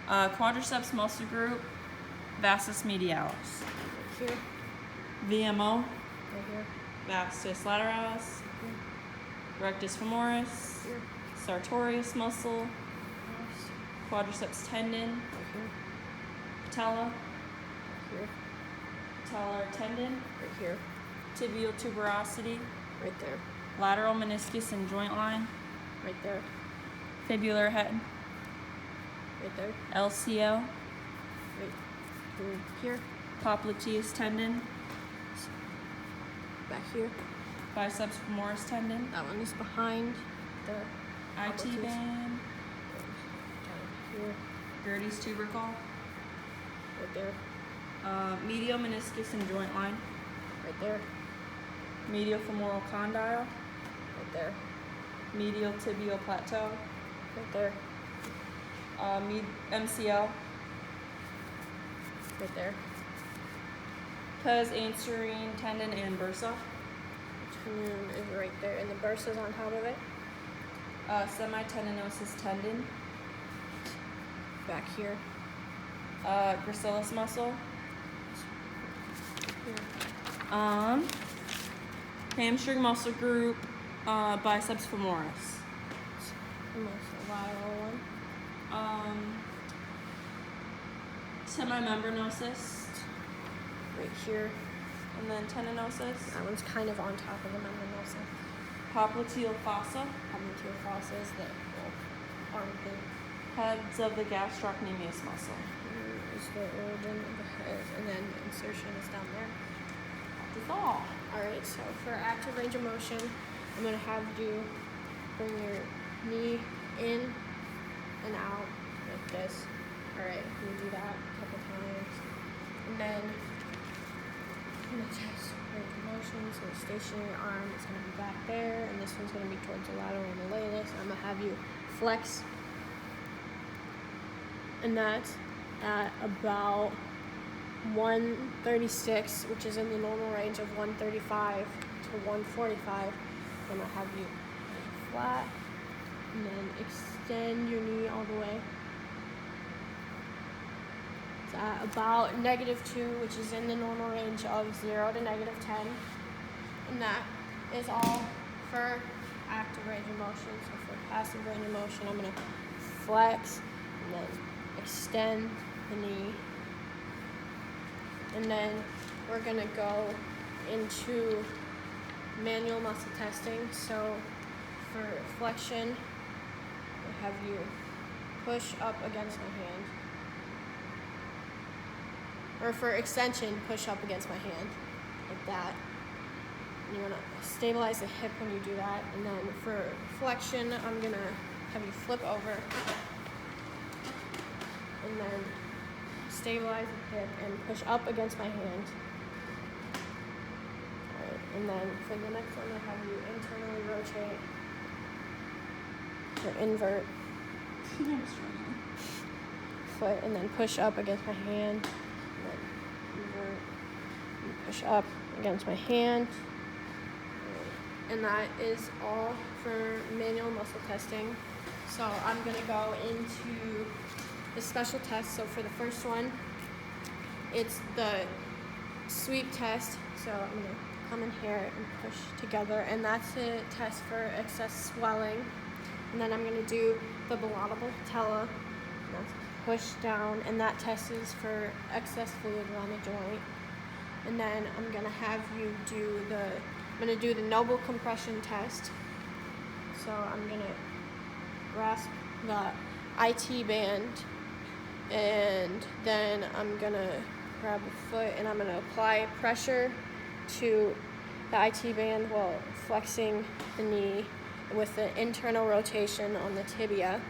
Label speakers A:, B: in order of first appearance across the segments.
A: Quadriceps muscle group, vastus medialis.
B: Right here.
A: VMO,
B: Right here.
A: vastus lateralis, rectus femoris,
B: Here.
A: sartorius muscle,
B: Yes.
A: quadriceps tendon,
B: Right here.
A: patella,
B: Here.
A: patellar tendon,
B: Right here.
A: tibial tuberosity,
B: Right there.
A: lateral meniscus and joint line,
B: Right there.
A: fibular head,
B: Right there.
A: LCL,
B: Right here.
A: popliteus tendon,
B: Back here.
A: biceps femoris tendon,
B: That one is behind the
A: IT
B: popliteus.
A: band,
B: Down here.
A: Gerdy's tubercle,
B: Right there.
A: medial meniscus and joint line,
B: Right there.
A: medial femoral condyle,
B: Right there.
A: medial tibial plateau,
B: Right there.
A: MCL,
B: Right there.
A: pes anserine tendon and bursa,
B: Tendon is right there, and the bursa is on top of it.
A: semitendinosus tendon,
B: Back here.
A: gracilis muscle,
B: Here.
A: hamstring muscle group, biceps femoris,
B: The most lateral one.
A: semimembranosus,
B: Right here.
A: and then tendinosus,
B: That one's kind of on top of the membranosa.
A: popliteal fossa,
B: Popliteal fossa is the little armpit.
A: heads of the gastrocnemius muscle.
B: Here is the origin of the head, and then the insertion is down there.
A: That's all.
B: Alright, so for active range of motion, I'm going to have you bring your knee in and out like this. Alright, you do that a couple times. And then I'm going to test range of motion. So the stationary arm is going to be back there, and this one's going to be towards the lateral malleolus. I'm going to have you flex. And that's at about 136, which is in the normal range of 135 to 145. I'm going to have you lay flat and then extend your knee all the way. It's at about -2, which is in the normal range of 0 to -10. And that is all for active range of motion. So for passive range of motion, I'm going to flex and then extend the knee. And then we're going to go into manual muscle testing. So for flexion, I have you push up against my hand. Or for extension, push up against my hand, like that. And you want to stabilize the hip when you do that. And then for flexion, I'm going to have you flip over. And then stabilize the hip and push up against my hand. Alright, and then for the next one, I have you internally rotate or invert foot and then push up against my hand. And then invert and push up against my hand. And that is all for manual muscle testing. So I'm going to go into the special test. So for the first one, it's the sweep test. So I'm going to come in here and push together, and that's a test for excess swelling. And then I'm going to do the ballotable patella, and that's push down, and that test is for excess fluid around the joint. And then I'm going to have you do the noble compression test. So I'm going to grasp the IT band, and then I'm gonna grab a foot and I'm gonna apply pressure to the IT band while flexing the knee with the internal rotation on the tibia,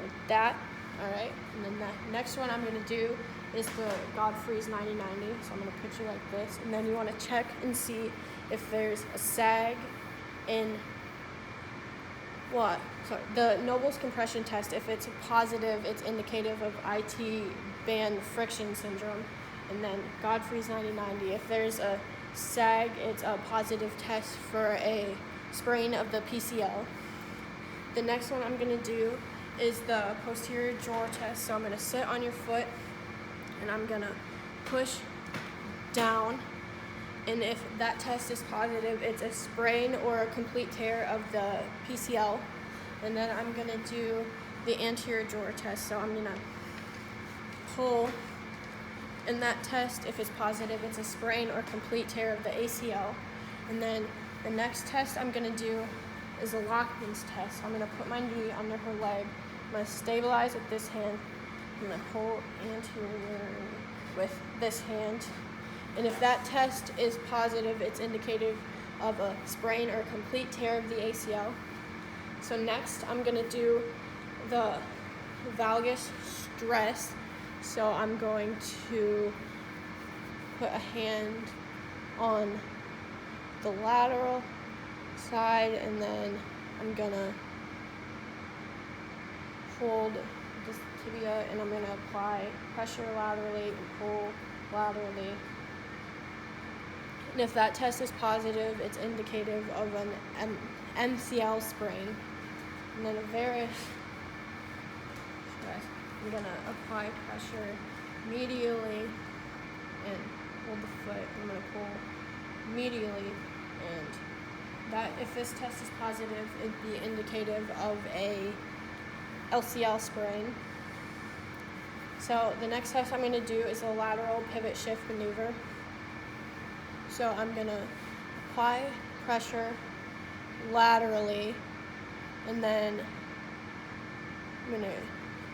B: like that. All right, and then the next one I'm gonna do is the Godfrey's 90-90. So I'm gonna put you like this, and then you wanna check and see if there's a sag in the Noble's compression test. If it's positive, it's indicative of IT band friction syndrome. And then Godfrey's 90-90. If there's a sag, it's a positive test for a sprain of the PCL. The next one I'm going to do is the posterior jaw test. So I'm gonna sit on your foot and I'm gonna push down. And if that test is positive, it's a sprain or a complete tear of the PCL. And then I'm gonna do the anterior jaw test. So I'm gonna pull. In that test, if it's positive, it's a sprain or complete tear of the ACL. And then the next test I'm gonna do is a Lockman's test. I'm gonna put my knee under her leg. I'm gonna stabilize with this hand. I'm gonna pull anterior with this hand. And if that test is positive, it's indicative of a sprain or complete tear of the ACL. So next, I'm gonna do the valgus stress. So I'm going to put a hand on the lateral side, and then I'm gonna hold this tibia, and I'm gonna apply pressure laterally and pull laterally. And if that test is positive, it's indicative of an MCL sprain. And then a varus stress, I'm gonna apply pressure medially and hold the foot. I'm gonna pull medially, and that if this test is positive, it'd be indicative of a LCL sprain. So the next test I'm gonna do is a lateral pivot shift maneuver. So I'm gonna apply pressure laterally, and then I'm gonna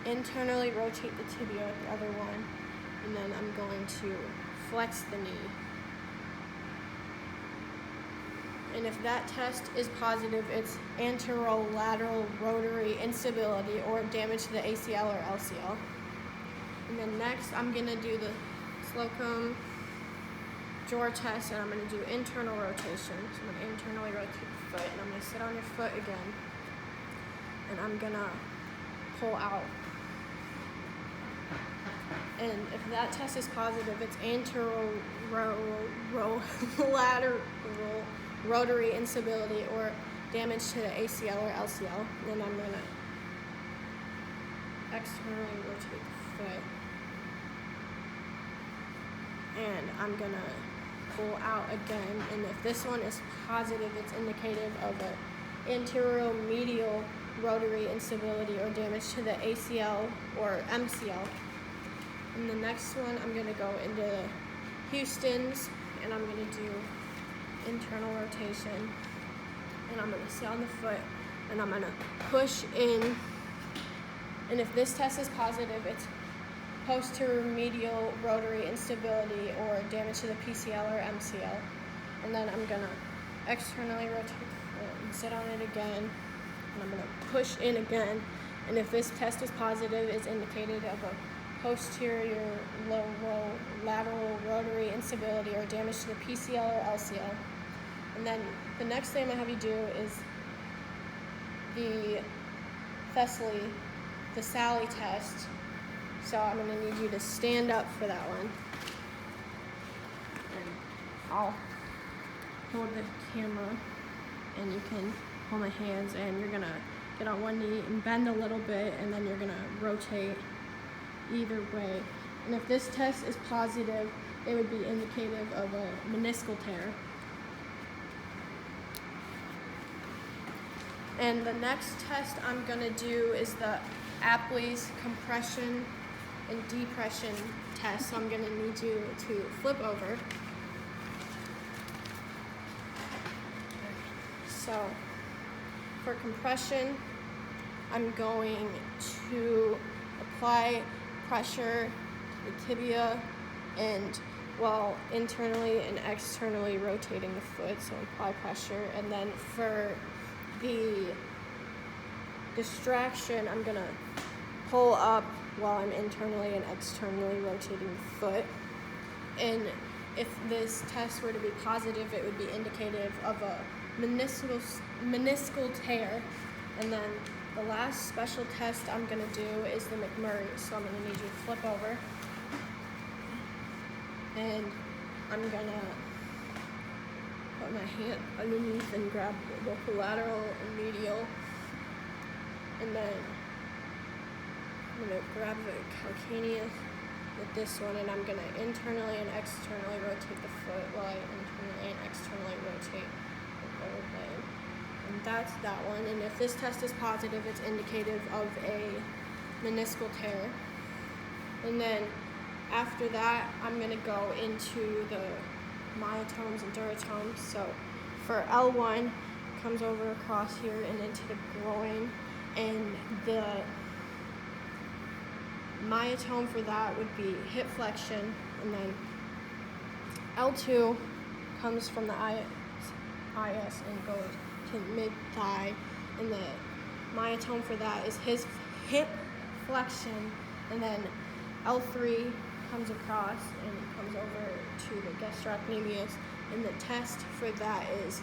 B: internally rotate the tibia with the other one, and then I'm going to flex the knee. And if that test is positive, it's anterolateral rotary instability or damage to the ACL or LCL. And then next, I'm gonna do the Slocum jaw test, and I'm gonna do internal rotation. So I'm gonna internally rotate the foot, and I'm gonna sit on your foot again, and I'm gonna pull out. And if that test is positive, it's lateral rotary instability or damage to the ACL or LCL. And then I'm gonna externally rotate the foot, and I'm gonna pull out again. And if this one is positive, it's indicative of a anteromedial rotary instability or damage to the ACL or MCL. And the next one, I'm gonna go into Houston's, and I'm gonna do internal rotation, and I'm gonna sit on the foot, and I'm gonna push in. And if this test is positive, it's posterior medial rotary instability or damage to the PCL or MCL. And then I'm gonna externally rotate the foot and sit on it again, and I'm gonna push in again. And if this test is positive, it's indicated of a posterior lateral rotary instability or damage to the PCL or LCL. And then the next thing I'm gonna have you do is the Thessaly, the Sally test. So I'm gonna need you to stand up for that one. And I'll hold the camera, and you can hold my hands, and you're gonna get on one knee and bend a little bit, and then you're gonna rotate either way. And if this test is positive, it would be indicative of a meniscal tear. And the next test I'm gonna do is the Apley's compression and depression test. So I'm gonna need you to flip over. So for compression, I'm going to apply pressure to the tibia, and while internally and externally rotating the foot, so apply pressure. And then for the distraction, I'm gonna pull up while I'm internally and externally rotating the foot. And if this test were to be positive, it would be indicative of a meniscal tear. And then the last special test I'm gonna do is the McMurray. So I'm gonna need you to flip over, and I'm gonna put my hand underneath and grab both the lateral and medial, and then I'm going to grab the calcaneus with this one, and I'm going to internally and externally rotate the foot while I internally and externally rotate the lower leg. And that's that one. And if this test is positive, it's indicative of a meniscal tear. And then after that, I'm going to go into the myotomes and duratomes. So for L1, comes over across here and into the groin, and the myotome for that would be hip flexion, and then L2 comes from the IS and goes to mid-thigh, and the myotome for that is his hip flexion, and then L3 comes across and comes over to the gastrocnemius, and the test for that is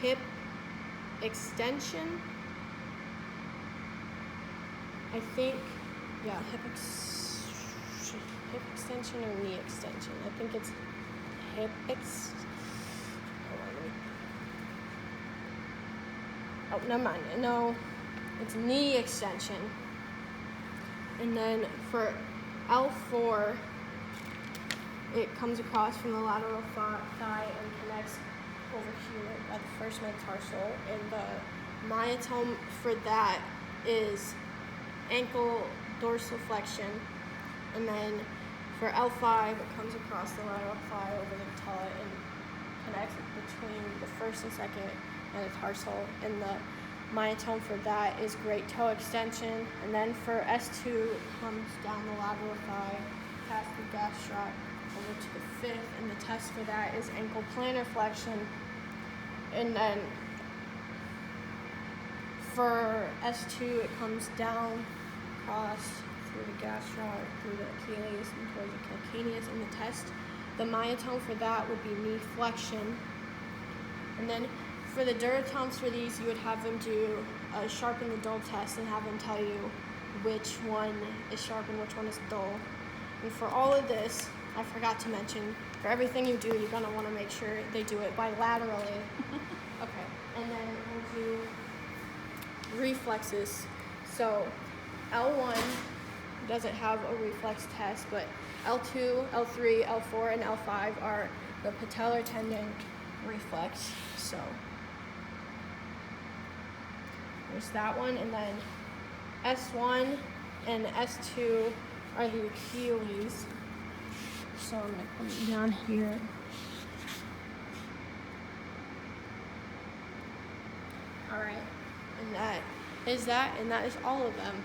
B: hip extension, I think, yeah, hip extension or knee extension. I think it's hold on, oh, never mind. No, it's knee extension. And then for L4, it comes across from the lateral thigh and connects over here at the first metatarsal. And the myotome for that is ankle dorsiflexion. And then for L5, it comes across the lateral thigh over the patella and connects between the first and second metatarsal. And the myotome for that is great toe extension. And then for S2, it comes down the lateral thigh, past the gastroc, over to the fifth. And the test for that is ankle plantar flexion. And then for S2, it comes down, across, through the gastroc, through the Achilles, and towards the calcaneus. And the test, the myotome for that would be knee flexion. And then for the duratomes for these, you would have them do a sharpen the dull test and have them tell you which one is sharp and which one is dull. And for all of this, I forgot to mention, for everything you do, you're gonna wanna make sure they do it bilaterally. Okay, and then we'll do reflexes. So L1 doesn't have a reflex test, but L2, L3, L4, and L5 are the patellar tendon reflex. So there's that one, and then S1 and S2 are the Achilles. So I'm gonna come down here. All right, and that is all of them.